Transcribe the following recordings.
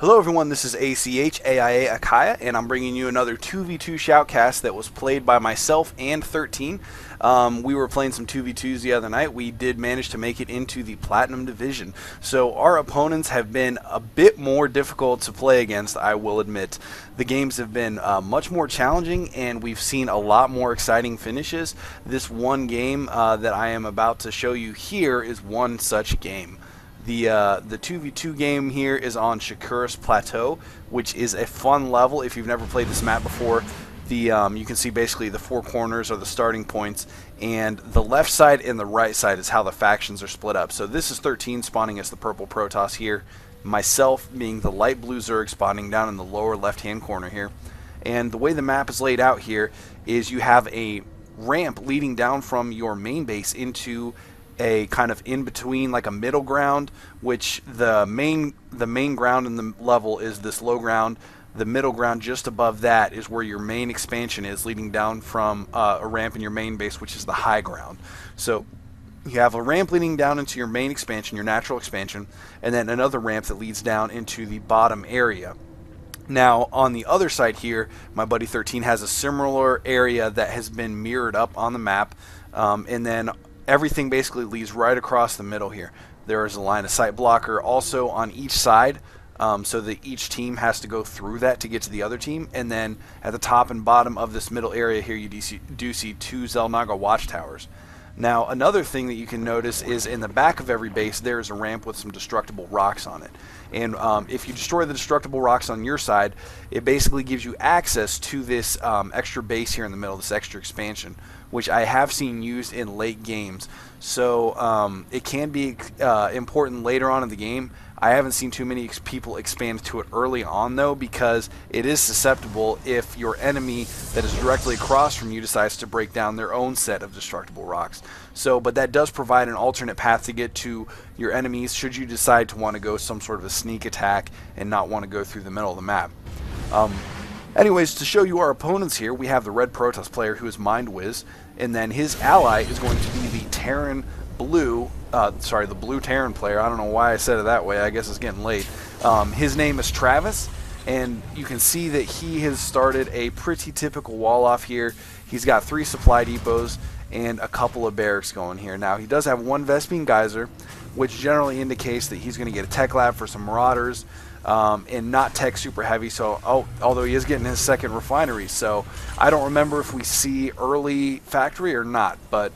Hello everyone, this is Achaia, Achaia, and I'm bringing you another 2v2 shoutcast that was played by myself and 13. We were playing some 2v2s the other night. We did manage to make it into the Platinum Division. So our opponents have been a bit more difficult to play against, I will admit. The games have been much more challenging, and we've seen a lot more exciting finishes. This one game that I am about to show you here is one such game. The 2v2 game here is on Shakuris Plateau, which is a fun level. If you've never played this map before, you can see basically the four corners are the starting points, and the left side and the right side is how the factions are split up. So this is 13 spawning as the purple Protoss here, myself being the light blue Zerg spawning down in the lower left-hand corner here. And the way the map is laid out here is you have a ramp leading down from your main base into a kind of in between, like a middle ground, which the main ground in the level is this low ground. The middle ground just above that is where your main expansion is, leading down from a ramp in your main base, which is the high ground. So you have a ramp leading down into your main expansion, your natural expansion, and then another ramp that leads down into the bottom area. Now, on the other side here, my buddy 13 has a similar area that has been mirrored up on the map, and then everything basically leads right across the middle here. There is a line of sight blocker also on each side, so that each team has to go through that to get to the other team. And then at the top and bottom of this middle area here, you do see two Xel'Naga watchtowers. Now, another thing that you can notice is in the back of every base there is a ramp with some destructible rocks on it. And if you destroy the destructible rocks on your side, it basically gives you access to this extra base here in the middle, this extra expansion, which I have seen used in late games. So it can be important later on in the game. I haven't seen too many people expand to it early on, though, because it is susceptible if your enemy that is directly across from you decides to break down their own set of destructible rocks. So, but that does provide an alternate path to get to your enemies should you decide to want to go some sort of a sneak attack and not want to go through the middle of the map. Anyways, to show you our opponents here, we have the red Protoss player who is Mindwiz, and then his ally is going to be the Terran Blue, the Blue Terran player. I don't know why I said it that way. I guess it's getting late. His name is Travis, and you can see that he has started a pretty typical wall off here. He's got 3 supply depots and a couple of barracks going here. Now, he does have 1 Vespene Geyser, which generally indicates that he's going to get a tech lab for some Marauders, and not tech super heavy. So, although he is getting his 2nd refinery, so I don't remember if we see early factory or not, but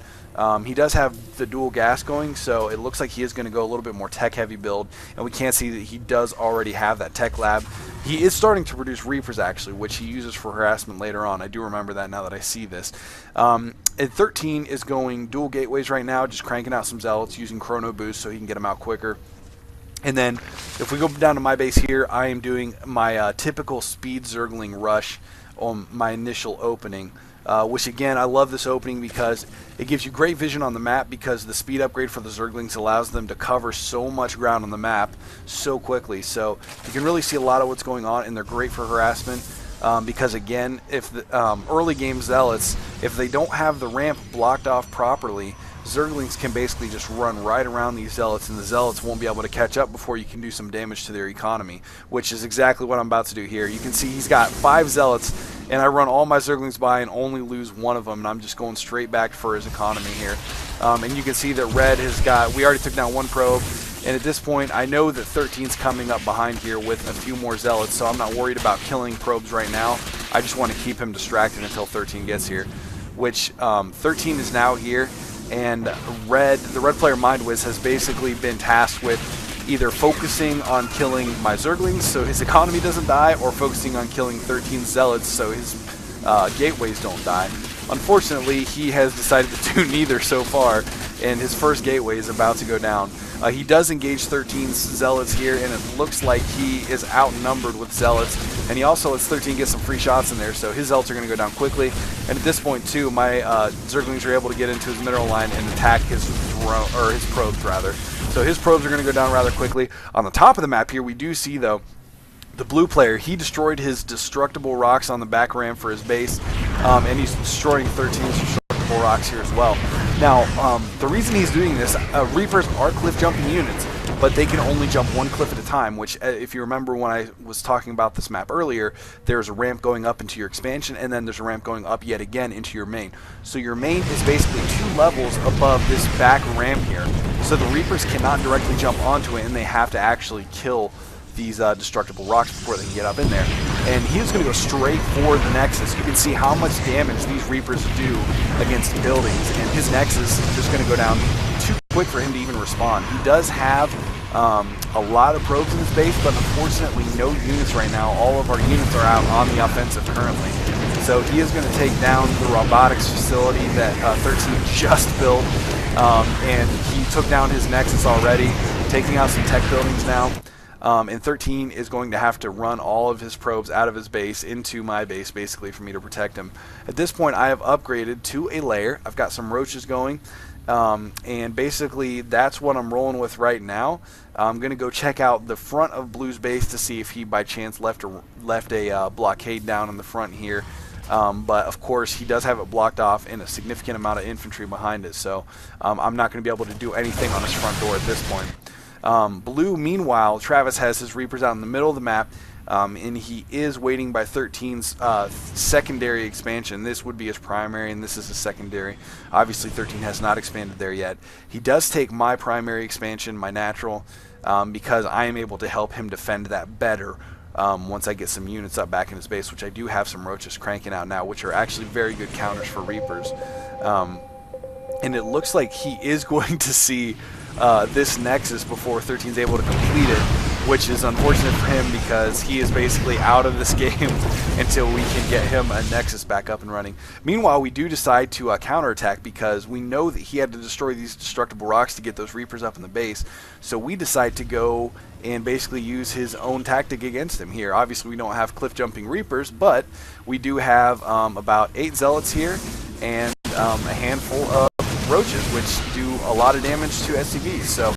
he does have the dual gas going, so it looks like he is going to go a little bit more tech heavy build, and we can see that he does already have that tech lab. He is starting to produce Reapers, actually, which he uses for harassment later on. I do remember that now that I see this. And 13 is going dual gateways right now, just cranking out some Zealots using Chrono Boost so he can get them out quicker. And then if we go down to my base here, I am doing my typical speed Zergling rush on my initial opening. Which again, I love this opening because it gives you great vision on the map, because the speed upgrade for the Zerglings allows them to cover so much ground on the map so quickly. So you can really see a lot of what's going on, and they're great for harassment. Because again, if the early game Zealots, if they don't have the ramp blocked off properly, Zerglings can basically just run right around these Zealots, and the Zealots won't be able to catch up before you can do some damage to their economy, which is exactly what I'm about to do here. You can see he's got 5 Zealots, and I run all my Zerglings by and only lose 1 of them, and I'm just going straight back for his economy here. And you can see that red has got, we already took down 1 probe, and at this point I know that 13's coming up behind here with a few more Zealots, so I'm not worried about killing probes right now. I just want to keep him distracted until 13 gets here, which 13 is now here. And the red player Mindwiz has basically been tasked with either focusing on killing my Zerglings so his economy doesn't die, or focusing on killing 13 Zealots so his gateways don't die. Unfortunately, he has decided to do neither so far, and his first gateway is about to go down. He does engage 13 Zealots here, and it looks like he is outnumbered with Zealots, and he also lets 13 get some free shots in there, so his Zealots are going to go down quickly. And at this point too, my Zerglings are able to get into his mineral line and attack his drone, or his probes rather. So his probes are going to go down rather quickly. On the top of the map here, we do see though the blue player, he destroyed his destructible rocks on the back ramp for his base, and he's destroying 13's destructible rocks here as well. Now, the reason he's doing this, Reapers are cliff jumping units. but they can only jump one cliff at a time, which if you remember when I was talking about this map earlier, there's a ramp going up into your expansion, and then there's a ramp going up yet again into your main. So your main is basically 2 levels above this back ramp here. So the Reapers cannot directly jump onto it, and they have to actually kill these destructible rocks before they can get up in there. And he's going to go straight for the Nexus. You can see how much damage these Reapers do against buildings, and his Nexus is just going to go down too quick for him to even respond. He does have a lot of probes in his base, but unfortunately no units right now. All of our units are out on the offensive currently. So he is going to take down the robotics facility that 13 just built, and he took down his Nexus already, taking out some tech buildings now. And 13 is going to have to run all of his probes out of his base into my base, basically, for me to protect him. At this point, I have upgraded to a lair. I've got some roaches going, and basically that's what I'm rolling with right now. I'm going to go check out the front of Blue's base to see if he by chance left a blockade down in the front here. But of course he does have it blocked off and a significant amount of infantry behind it, so I'm not going to be able to do anything on his front door at this point. Blue, meanwhile, Travis has his Reapers out in the middle of the map, and he is waiting by 13's secondary expansion. This would be his primary, and this is his secondary. Obviously 13 has not expanded there yet. He does take my primary expansion, my natural, because I am able to help him defend that better once I get some units up back in his base, which I do have some roaches cranking out now, which are actually very good counters for Reapers. And it looks like he is going to see this Nexus before 13 is able to complete it, which is unfortunate for him because he is basically out of this game until we can get him a Nexus back up and running. Meanwhile, we do decide to counterattack because we know that he had to destroy these destructible rocks to get those Reapers up in the base. So we decide to go and basically use his own tactic against him here. Obviously, we don't have cliff jumping Reapers, but we do have about 8 Zealots here and a handful of roaches, which do a lot of damage to SCVs. So